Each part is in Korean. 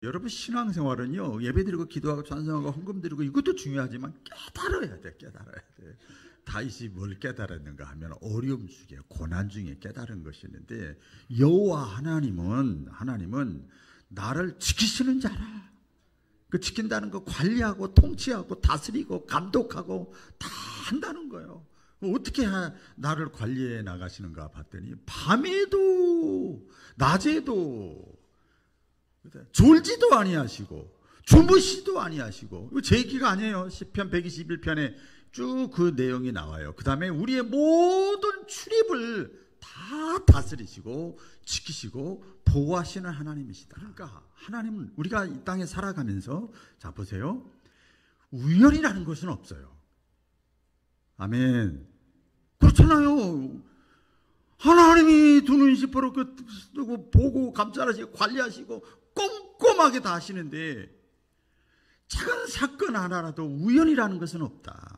여러분 신앙생활은요, 예배드리고 기도하고 찬송하고 헌금드리고 이것도 중요하지만 깨달아야 돼. 다윗이 뭘 깨달았는가 하면 어려움 중에 고난 중에 깨달은 것이 있는데, 여호와 하나님은 나를 지키시는 자라. 그 지킨다는 거 관리하고 통치하고 다스리고 감독하고 다 한다는 거예요. 어떻게 나를 관리해 나가시는가 봤더니 밤에도 낮에도 졸지도 아니하시고 주무시도 아니하시고, 이거 제 얘기가 아니에요. 시편 121편에 쭉 그 내용이 나와요. 그 다음에 우리의 모든 출입을 다 다스리시고 지키시고 보호하시는 하나님이시다. 그러니까 하나님은 우리가 이 땅에 살아가면서, 자 보세요, 우연이라는 것은 없어요. 아멘. 그렇잖아요. 하나님이 두 눈 시퍼렇게 뜨고 보고 감찰하시고 관리하시고 꼼꼼하게 다 하시는데, 작은 사건 하나라도 우연이라는 것은 없다.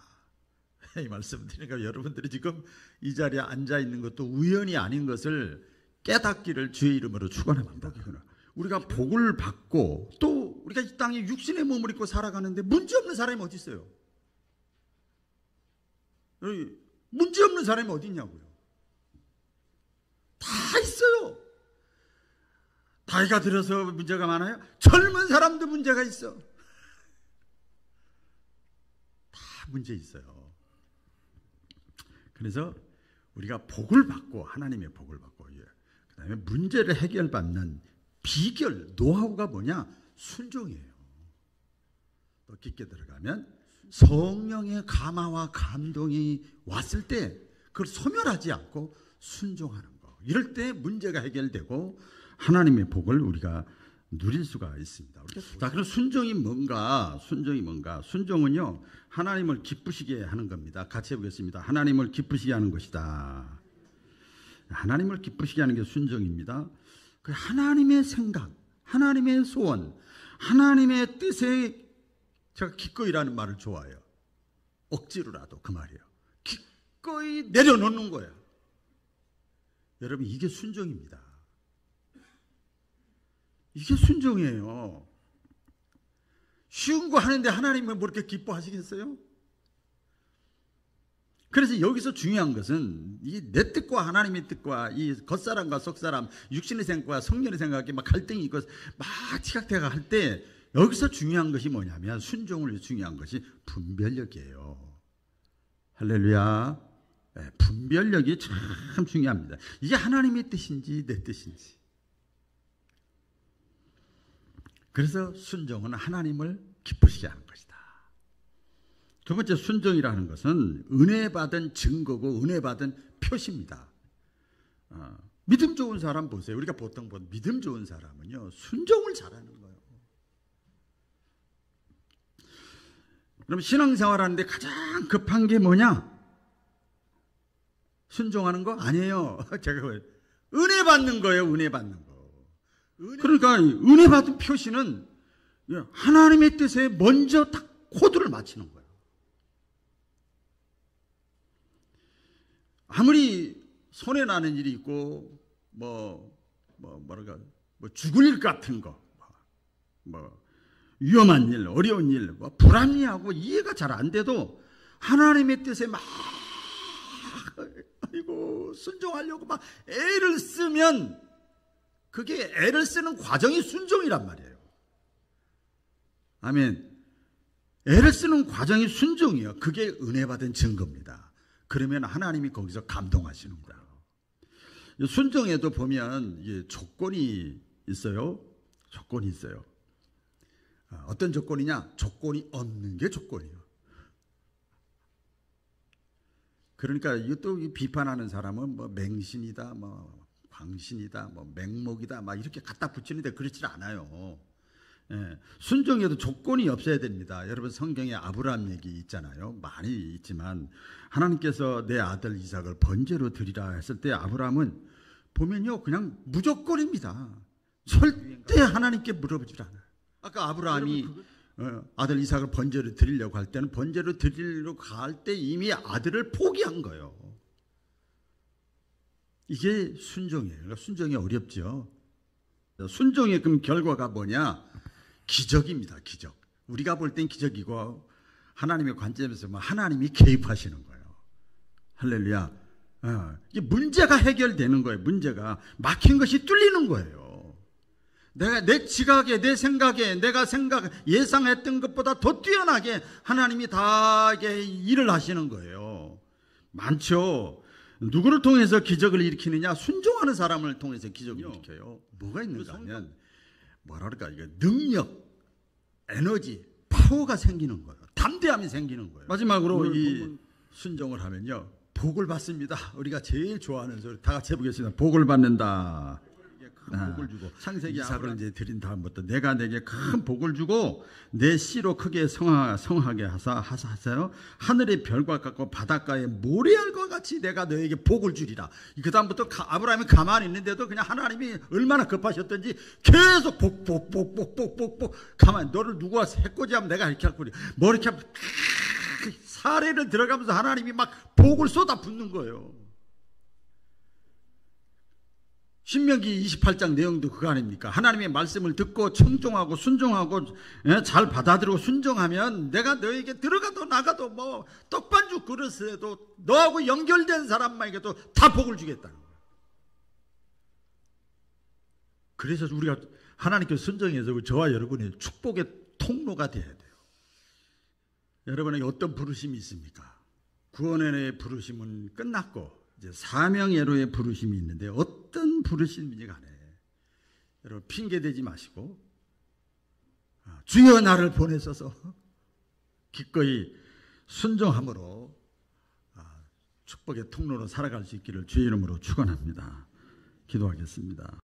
이 말씀 드리니까 여러분들이 지금 이 자리에 앉아 있는 것도 우연이 아닌 것을 깨닫기를 주의 이름으로 축원합니다. 우리가 복을 받고 또 우리가 이 땅에 육신의 몸을 입고 살아가는데 문제 없는 사람이 어디 있어요? 문제 없는 사람이 어디 있냐고요? 다 있어요. 나이가 들어서 문제가 많아요? 젊은 사람도 문제가 있어. 다 문제 있어요. 그래서 우리가 복을 받고, 하나님의 복을 받고, 그 다음에 문제를 해결받는 비결, 노하우가 뭐냐? 순종이에요. 또 깊게 들어가면 성령의 감화와 감동이 왔을 때 그걸 소멸하지 않고 순종하는 거. 이럴 때 문제가 해결되고 하나님의 복을 우리가 누릴 수가 있습니다. 자, 그럼 순종이 뭔가? 순종은요, 하나님을 기쁘시게 하는 겁니다. 같이 해보겠습니다. 하나님을 기쁘시게 하는 것이다. 하나님을 기쁘시게 하는 게 순종입니다. 그 하나님의 생각, 하나님의 소원, 하나님의 뜻에, 제가 기꺼이라는 말을 좋아해요. 억지로라도 그 말이에요. 기꺼이 내려놓는 거예요. 여러분, 이게 순종입니다. 이게 순종이에요. 쉬운 거 하는데 하나님은 뭐 이렇게 기뻐하시겠어요? 그래서 여기서 중요한 것은 이 내 뜻과 하나님의 뜻과 이 겉사람과 속사람, 육신의 생각과 성령의 생각이 막 갈등이 있고 막 티격태격 할 때, 여기서 중요한 것이 뭐냐면, 순종을 위해 중요한 것이 분별력이에요. 할렐루야. 네, 분별력이 참 중요합니다. 이게 하나님의 뜻인지 내 뜻인지. 그래서 순종은 하나님을 기쁘시게 하는 것이다. 두 번째, 순종이라는 것은 은혜 받은 증거고 은혜 받은 표시입니다. 믿음 좋은 사람 보세요. 우리가 보통 본 믿음 좋은 사람은요, 순종을 잘하는 거예요. 그럼 신앙생활 하는데 가장 급한 게 뭐냐? 순종하는 거? 아니에요. 제가 은혜 받는 거예요. 은혜 받는 거. 그러니까 은혜 받은 표시는 하나님의 뜻에 먼저 딱 코드를 맞추는 거예요. 아무리 손해 나는 일이 있고 죽을 일 같은 거, 위험한 일, 어려운 일, 불합리하고 이해가 잘 안 돼도 하나님의 뜻에 막 순종하려고 막 애를 쓰면, 그게 애를 쓰는 과정이 순종이란 말이에요. 아멘. 애를 쓰는 과정이 순종이에요. 그게 은혜 받은 증거입니다. 그러면 하나님이 거기서 감동하시는 거예요. 순종에도 보면 조건이 있어요. 조건이 있어요. 어떤 조건이냐? 조건이 없는 게 조건이에요. 그러니까 이것도 비판하는 사람은 맹신이다, 광신이다, 맹목이다, 막 이렇게 갖다 붙이는데 그렇지 않아요. 순종에도 조건이 없어야 됩니다. 여러분, 성경에 아브라함 얘기 있잖아요. 많이 있지만 하나님께서 내 아들 이삭을 번제로 드리라 했을 때 아브라함은 보면요, 그냥 무조건입니다. 절대 하나님께 물어보질 않아요. 아까 아브라함이 아들 이삭을 번제로 드리려고 할 때는, 번제로 드리려고 할 때 이미 아들을 포기한 거예요. 이게 순종이에요. 그러니까 순종이 어렵죠. 순종의 그럼 결과가 뭐냐? 기적입니다. 기적. 우리가 볼 땐 기적이고 하나님의 관점에서 하나님이 개입하시는 거예요. 할렐루야. 이게 문제가 해결되는 거예요. 문제가 막힌 것이 뚫리는 거예요. 내 지각에, 내 생각에, 내가 예상했던 것보다 더 뛰어나게 하나님이 다 일을 하시는 거예요. 많죠. 누구를 통해서 기적을 일으키느냐? 순종하는 사람을 통해서 기적을 일으켜요. 뭐가 있는가 하면 이게 능력, 에너지, 파워가 생기는 거예요. 담대함이 생기는 거예요. 마지막으로 이 순종을 하면요, 복을 받습니다. 우리가 제일 좋아하는 소리 다 같이 해보겠습니다. 복을 받는다. 큰 복을 주고 창세기 이삭을 이제 드린 다음부터 내가 내게 큰 복을 주고 내 씨로 크게 성하게 하사요. 하늘의 별과 같고 바닷가의 모래알과 같이 내가 너에게 복을 주리라. 그 다음부터 아브라함이 가만히 있는데도 그냥 하나님이 얼마나 급하셨던지 계속 복 가만히 너를 누가 해코지하면 내가 이렇게 할 거리 뭐 이렇게 하면 사례를 들어가면서 하나님이 막 복을 쏟아붓는 거예요. 신명기 28장 내용도 그거 아닙니까? 하나님의 말씀을 듣고 청종하고 순종하고 잘 받아들이고 순종하면 내가 너에게 들어가도 나가도 뭐 떡반죽 그릇에도 너하고 연결된 사람만에게도 다 복을 주겠다는 거예요. 그래서 우리가 하나님께 순종해서 저와 여러분의 축복의 통로가 돼야 돼요. 여러분에게 어떤 부르심이 있습니까? 구원의 부르심은 끝났고 이제 사명예로의 부르심이 있는데 어떤 부르심인지 간에 여러분 핑계대지 마시고 주여 나를 보내소서 기꺼이 순종함으로 축복의 통로로 살아갈 수 있기를 주의 이름으로 축원합니다. 기도하겠습니다.